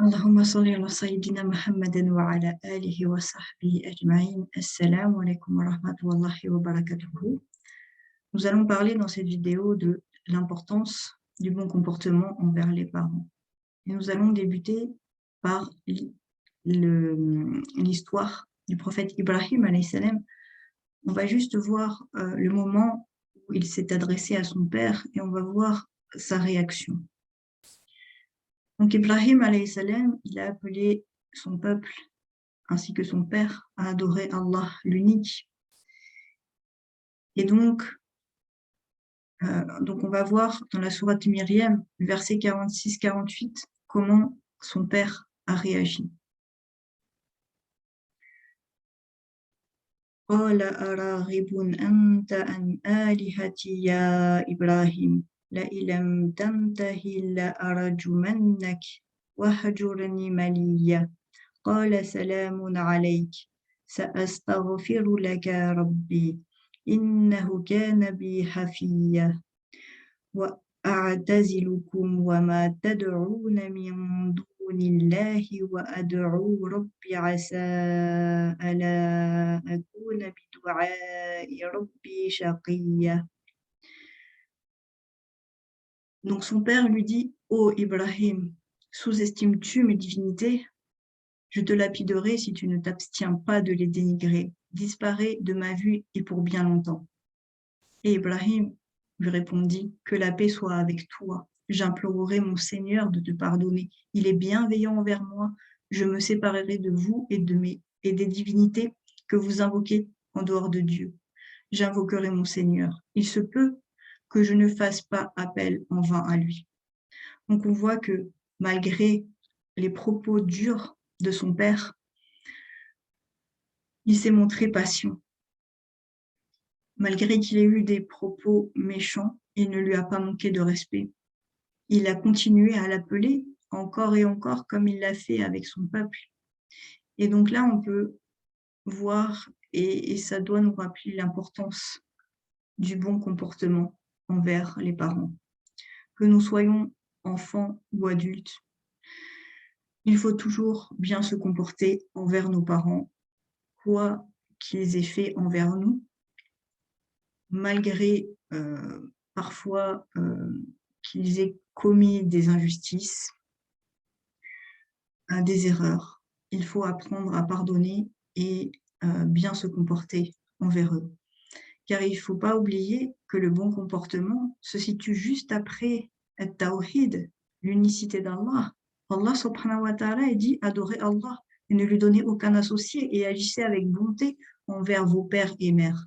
Allahumma salli ala Sayyidina Muhammadin wa ala alihi wa sahbihi ajma'in. Assalamu alaikum wa rahmatullahi wa barakatuhu. Nous allons parler dans cette vidéo de l'importance du bon comportement envers les parents. Et nous allons débuter par l'histoire du prophète Ibrahim alayhi salam. On va juste voir le moment où il s'est adressé à son père et on va voir sa réaction. Donc Ibrahim alayhi salam, il a appelé son peuple ainsi que son père à adorer Allah l'unique. Et donc on va voir dans la sourate Myriam, verset 46-48, comment son père a réagi. قال أراغب أنت عن آلهتي يا إبراهيم لئن لم تنته لأرجمنك واهجرني مليا قال سلام عليك سأستغفر لك ربي إنه كان بي حفيا وأعتزلكم وما تدعون من دون الله وأدعو ربي عسى ألا أكون بدعاء ربي شقيا. Donc son père lui dit: Ô Ibrahim, sous-estimes-tu mes divinités? Je te lapiderai si tu ne t'abstiens pas de les dénigrer. Disparais de ma vue et pour bien longtemps. Et Ibrahim lui répondit: Que la paix soit avec toi. J'implorerai mon Seigneur de te pardonner. Il est bienveillant envers moi. Je me séparerai de vous et des divinités que vous invoquez en dehors de Dieu. J'invoquerai mon Seigneur. Il se peut que je ne fasse pas appel en vain à lui. Donc on voit que malgré les propos durs de son père, il s'est montré patient. Malgré qu'il ait eu des propos méchants, il ne lui a pas manqué de respect. Il a continué à l'appeler encore et encore comme il l'a fait avec son peuple. Et donc là, on peut voir, et ça doit nous rappeler l'importance du bon comportement envers les parents. Que nous soyons enfants ou adultes, il faut toujours bien se comporter envers nos parents, quoi qu'ils aient fait envers nous, malgré parfois qu'ils aient commis des injustices, des erreurs. Il faut apprendre à pardonner et bien se comporter envers eux. Car il ne faut pas oublier que le bon comportement se situe juste après At-Tawhid, l'unicité d'Allah. Allah subhanahu wa ta'ala dit: adorez Allah et ne lui donnez aucun associé et agissez avec bonté envers vos pères et mères.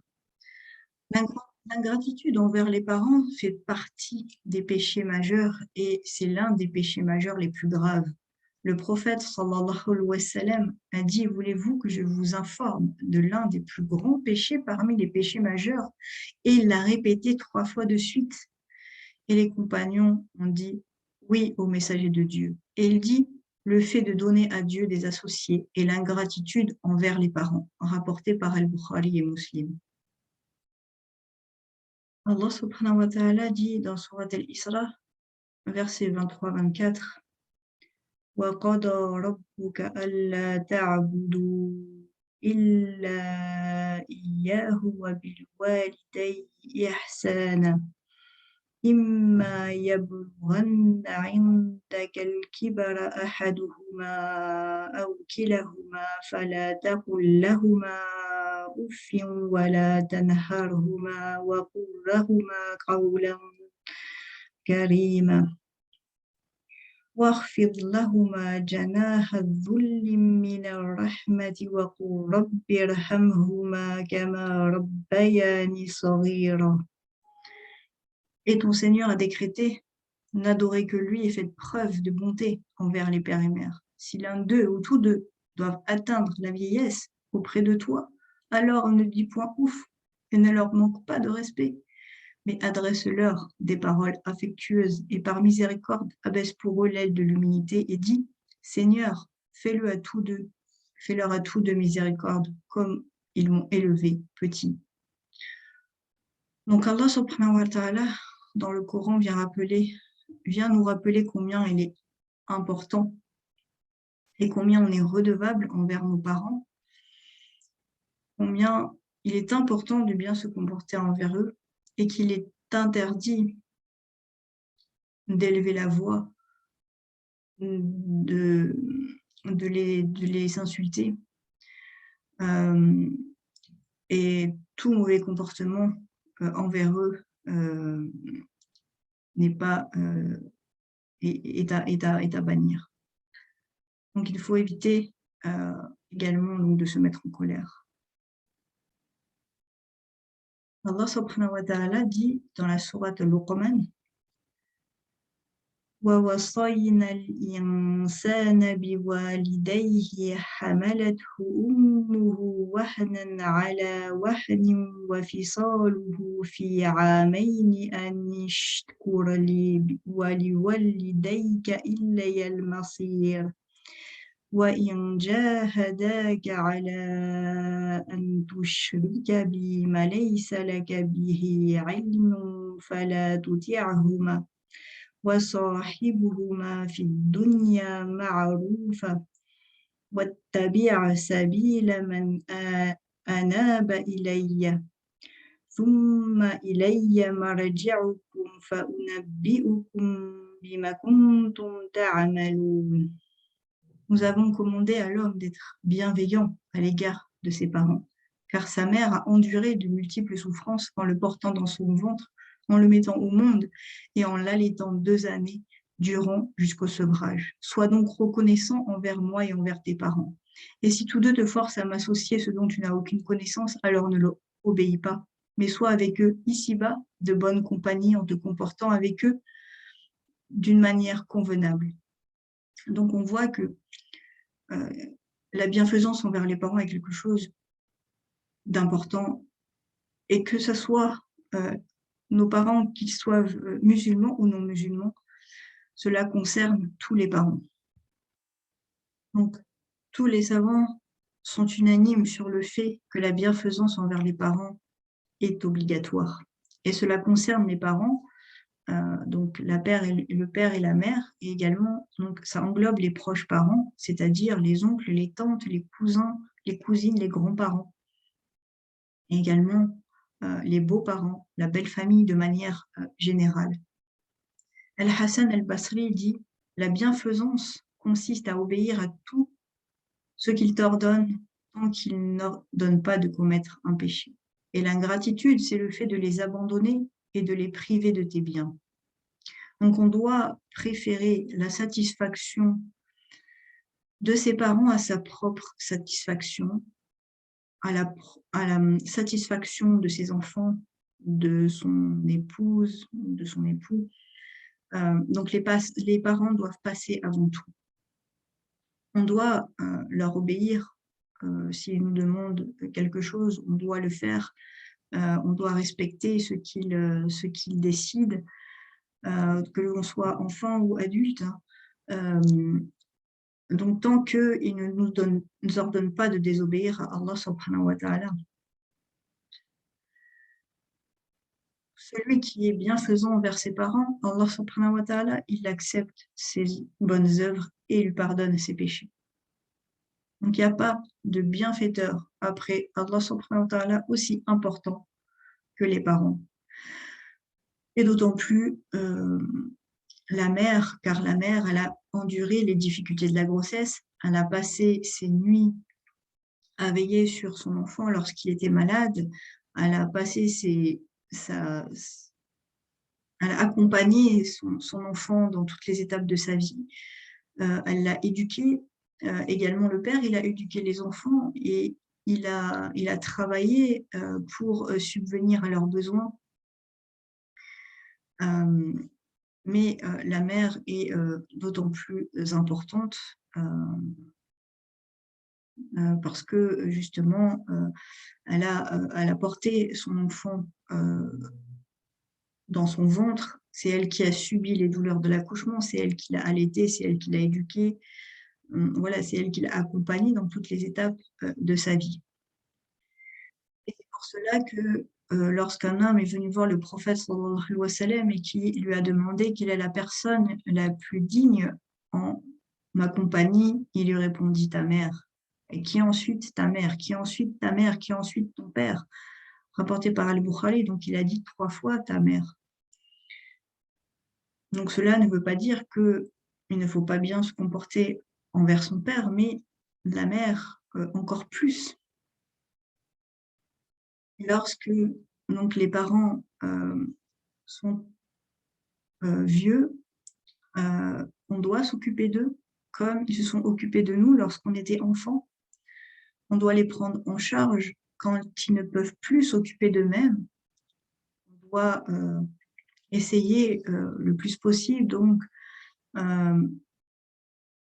L'ingratitude envers les parents fait partie des péchés majeurs et c'est l'un des péchés majeurs les plus graves. Le prophète sallallahu alayhi wa sallam a dit: voulez-vous que je vous informe de l'un des plus grands péchés parmi les péchés majeurs? Et il l'a répété 3 fois de suite. Et les compagnons ont dit: oui, au messager de Dieu. Et il dit: le fait de donner à Dieu des associés et l'ingratitude envers les parents, rapporté par Al-Bukhari et Muslim. Allah subhanahu wa ta'ala dit dans Surat Al-Isra, verset 23-24, وَقَضَى رَبُّكَ أَلَّا تَعْبُدُوا إِلَّا إِيَّاهُ وَبِالْوَالِدَيْنِ إِحْسَانًا إِمَّا يَبْلُغَنَّ عِندَكَ الْكِبَرَ أَحَدُهُمَا أَوْ كِلَاهُمَا فَلَا تَقُل لَّهُمَا أُفٍّ وَلَا تَنْهَرْهُمَا وَقُل لَّهُمَا قَوْلًا كَرِيمًا واخفض لهما جناح الذل من الرحمة وقل رب ارحمهما كما ربياني صغيرا. Et ton Seigneur a décrété: n'adorez que lui et faites preuve de bonté envers les pères et mères. Si l'un d'eux ou tous deux doivent atteindre la vieillesse auprès de toi, alors ne dis point ouf et ne leur manque pas de respect, mais adresse-leur des paroles affectueuses et par miséricorde abaisse pour eux l'aile de l'humilité et dis: Seigneur, fais-leur à tous deux miséricorde comme ils m'ont élevé petit. Donc Allah subhanahu wa ta'ala dans le Coran vient nous rappeler combien il est important et combien on est redevable envers nos parents, combien il est important de bien se comporter envers eux et qu'il est interdit d'élever la voix, de, de les insulter. Et tout mauvais comportement envers eux n'est pas est à bannir. Donc il faut éviter également donc, de se mettre en colère. Allah subhanahu wa ta'ala dit dans la sourate Luqman وَوَصَّيْنَا الْإِنسَانَ بِوَالِدَيْهِ حَمَلَتْهُ أُمُّهُ وَهْنًا عَلَى وَهْنٍ وَفِصَالُهُ فِي عَامَيْنِ أَنِ اشْكُرْ لِي وَلِوَالِدَيْكَ إِلَيَّ الْمَصِيرُ وَإِنْ جَاهَدَاكَ عَلَى أَنْ تُشْرِكَ بِي مَا لَيْسَ لَكَ بِهِ عِلْمٌ فَلَا تُطِعْهُمَا وصاحبهما في الدنيا معروفا واتبع سبيل من أناب إلي ثم إلي مرجعكم فأنبئكم بما كنتم تعملون. Nous avons commandé à l'homme d'être bienveillant à l'égard de ses parents, car sa mère a enduré de multiples souffrances en le portant dans son ventre, en le mettant au monde et en l'allaitant 2 années durant jusqu'au sevrage. Sois donc reconnaissant envers moi et envers tes parents. Et si tous deux te forcent à m'associer ce dont tu n'as aucune connaissance, alors ne l'obéis pas, mais sois avec eux ici-bas de bonne compagnie en te comportant avec eux d'une manière convenable. Donc on voit que la bienfaisance envers les parents est quelque chose d'important et que ce soit nos parents, qu'ils soient musulmans ou non musulmans, cela concerne tous les parents. Donc, tous les savants sont unanimes sur le fait que la bienfaisance envers les parents est obligatoire. Et cela concerne les parents, donc le père et la mère, et également, donc, ça englobe les proches parents, c'est-à-dire les oncles, les tantes, les cousins, les cousines, les grands-parents. Et également les beaux-parents, la belle famille de manière générale. Al-Hassan al-Basri dit « La bienfaisance consiste à obéir à tout ce qu'il t'ordonne tant qu'il n'ordonne pas de commettre un péché. Et l'ingratitude, c'est le fait de les abandonner et de les priver de tes biens. » Donc on doit préférer la satisfaction de ses parents à sa propre satisfaction, à la satisfaction de ses enfants, de son épouse, de son époux. Donc les parents doivent passer avant tout. On doit leur obéir. S'ils nous demandent quelque chose, on doit le faire. On doit respecter ce qu'ils décident, que l'on soit enfant ou adulte. Donc tant qu'ils ne nous ordonnent pas de désobéir à Allah subhanahu wa ta'ala. Celui qui est bienfaisant envers ses parents, Allah subhanahu wa ta'ala, il accepte ses bonnes œuvres et il pardonne ses péchés. Donc il n'y a pas de bienfaiteur après Allah subhanahu wa ta'ala aussi important que les parents. Et d'autant plus la mère, car la mère, elle a enduré les difficultés de la grossesse, elle a passé ses nuits à veiller sur son enfant lorsqu'il était malade, elle a passé elle a accompagné son enfant dans toutes les étapes de sa vie. Elle l'a éduqué. Également, le père, il a éduqué les enfants et il a travaillé pour subvenir à leurs besoins. Mais la mère est d'autant plus importante parce que justement, elle a porté son enfant dans son ventre, c'est elle qui a subi les douleurs de l'accouchement, c'est elle qui l'a allaité, c'est elle qui l'a éduqué, voilà, c'est elle qui l'a accompagné dans toutes les étapes de sa vie. Et c'est pour cela que lorsqu'un homme est venu voir le prophète sallallahu alayhi wa sallam et qui lui a demandé quelle est la personne la plus digne ma compagnie, il lui répondit ta mère. Et qui ensuite ta mère, qui ensuite ta mère, qui ensuite ton père, rapporté par Al-Bukhari, donc il a dit 3 fois ta mère. Donc cela ne veut pas dire qu'il ne faut pas bien se comporter envers son père, mais la mère encore plus. Lorsque donc les parents sont vieux, on doit s'occuper d'eux comme ils se sont occupés de nous lorsqu'on était enfant. On doit les prendre en charge quand ils ne peuvent plus s'occuper d'eux-mêmes. On doit essayer le plus possible donc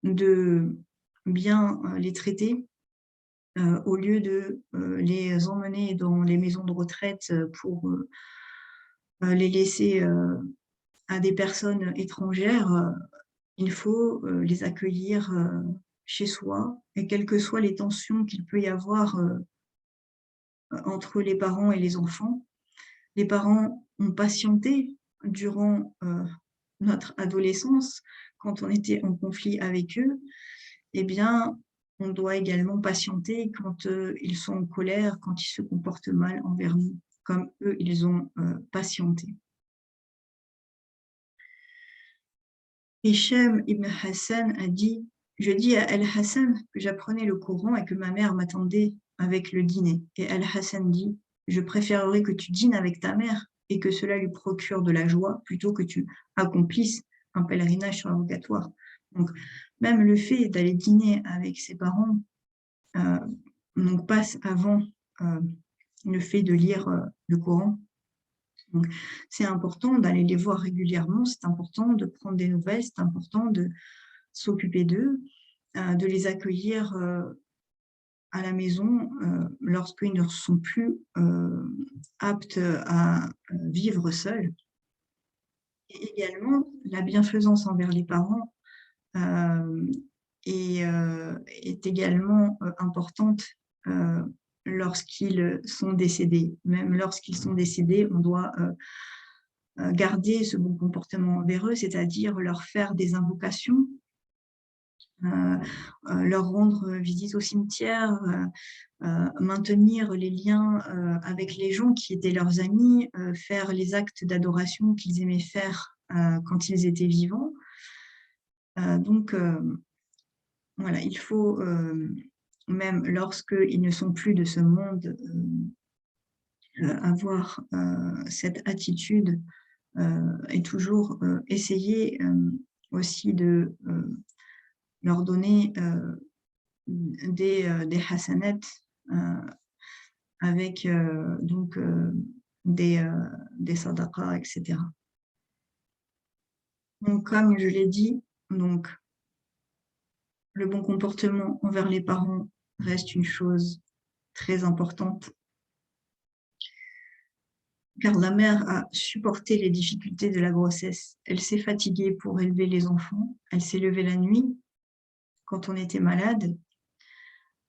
de bien les traiter au lieu de les emmener dans les maisons de retraite pour les laisser à des personnes étrangères. Il faut les accueillir chez soi et quelles que soient les tensions qu'il peut y avoir entre les parents et les enfants. Les parents ont patienté durant notre adolescence, quand on était en conflit avec eux, eh bien, on doit également patienter quand ils sont en colère, quand ils se comportent mal envers nous, comme eux, ils ont patienté. Hichem ibn Hassan a dit: je dis à Al-Hassan que j'apprenais le Coran et que ma mère m'attendait avec le dîner. Et Al-Hassan dit: je préférerais que tu dînes avec ta mère et que cela lui procure de la joie plutôt que tu accomplisses un pèlerinage surrogatoire. Donc, même le fait d'aller dîner avec ses parents donc passe avant le fait de lire le Coran. Donc, c'est important d'aller les voir régulièrement, c'est important de prendre des nouvelles, c'est important de s'occuper d'eux, de les accueillir à la maison lorsqu'ils ne sont plus aptes à vivre seuls. Et également, la bienfaisance envers les parents est également importante lorsqu'ils sont décédés. Même lorsqu'ils sont décédés, on doit garder ce bon comportement envers eux, c'est-à-dire leur faire des invocations, leur rendre visite au cimetière, maintenir les liens avec les gens qui étaient leurs amis, faire les actes d'adoration qu'ils aimaient faire quand ils étaient vivants. Donc, voilà, il faut, même lorsqu'ils ne sont plus de ce monde, avoir cette attitude et toujours essayer aussi de leur donner des hasanats avec donc des sadaqas, etc. Donc, comme je l'ai dit, donc, le bon comportement envers les parents reste une chose très importante, car la mère a supporté les difficultés de la grossesse. Elle s'est fatiguée pour élever les enfants, elle s'est levée la nuit quand on était malade.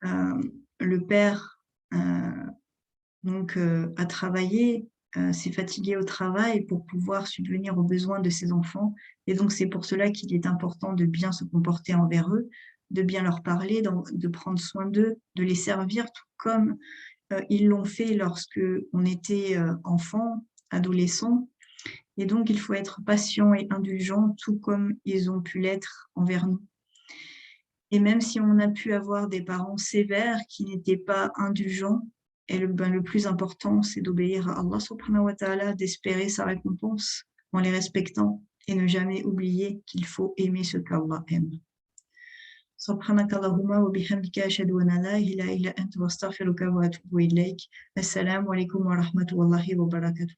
Le père donc, a travaillé, s'est fatigué au travail pour pouvoir subvenir aux besoins de ses enfants. Et donc, c'est pour cela qu'il est important de bien se comporter envers eux, de bien leur parler, de prendre soin d'eux, de les servir, tout comme ils l'ont fait lorsque on était enfant, adolescent. Et donc, il faut être patient et indulgent, tout comme ils ont pu l'être envers nous. Et même si on a pu avoir des parents sévères qui n'étaient pas indulgents, et le plus important, c'est d'obéir à Allah subhanahu wa ta'ala, d'espérer sa récompense en les respectant et ne jamais oublier qu'il faut aimer ce qu'Allah aime. سبحانك اللهم وبحمدك أشهد أن لا إله إلا أنت وأستغفرك وأتوب إليك. السلام عليكم ورحمة الله وبركاته.